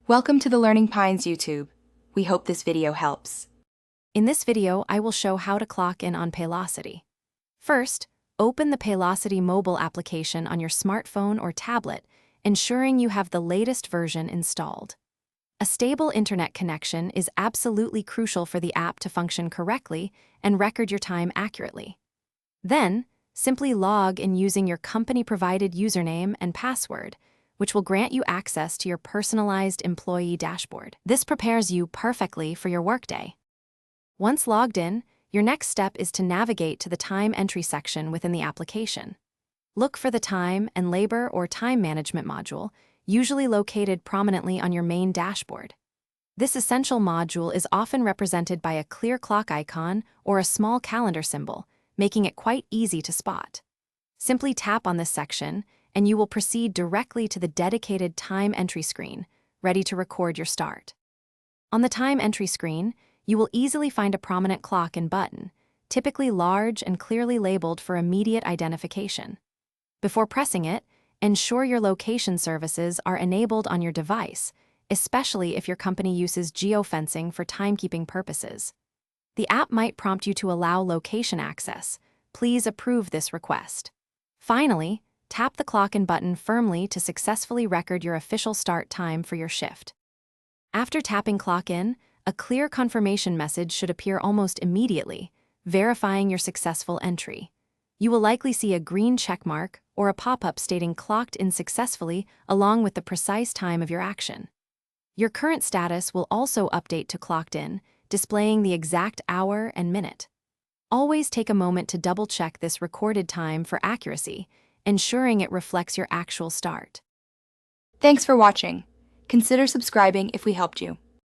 Welcome to the Learning Pines YouTube. We hope this video helps. In this video, I will show how to clock in on Paylocity. First, open the Paylocity mobile application on your smartphone or tablet, ensuring you have the latest version installed. A stable internet connection is absolutely crucial for the app to function correctly and record your time accurately. Then, simply log in using your company-provided username and password, which will grant you access to your personalized employee dashboard. This prepares you perfectly for your workday. Once logged in, your next step is to navigate to the time entry section within the application. Look for the time and labor or time management module, usually located prominently on your main dashboard. This essential module is often represented by a clear clock icon or a small calendar symbol, making it quite easy to spot. Simply tap on this section, and you will proceed directly to the dedicated time entry screen, ready to record your start. On the time entry screen, you will easily find a prominent clock and button, typically large and clearly labeled for immediate identification. Before pressing it, ensure your location services are enabled on your device, especially if your company uses geofencing for timekeeping purposes. The app might prompt you to allow location access. Please approve this request. Finally, tap the clock and button firmly to successfully record your official start time for your shift. After tapping clock in, a clear confirmation message should appear almost immediately, verifying your successful entry. You will likely see a green checkmark or a pop-up stating clocked in successfully along with the precise time of your action. Your current status will also update to clocked in, displaying the exact hour and minute. Always take a moment to double-check this recorded time for accuracy, ensuring it reflects your actual start. Thanks for watching. Consider subscribing if we helped you.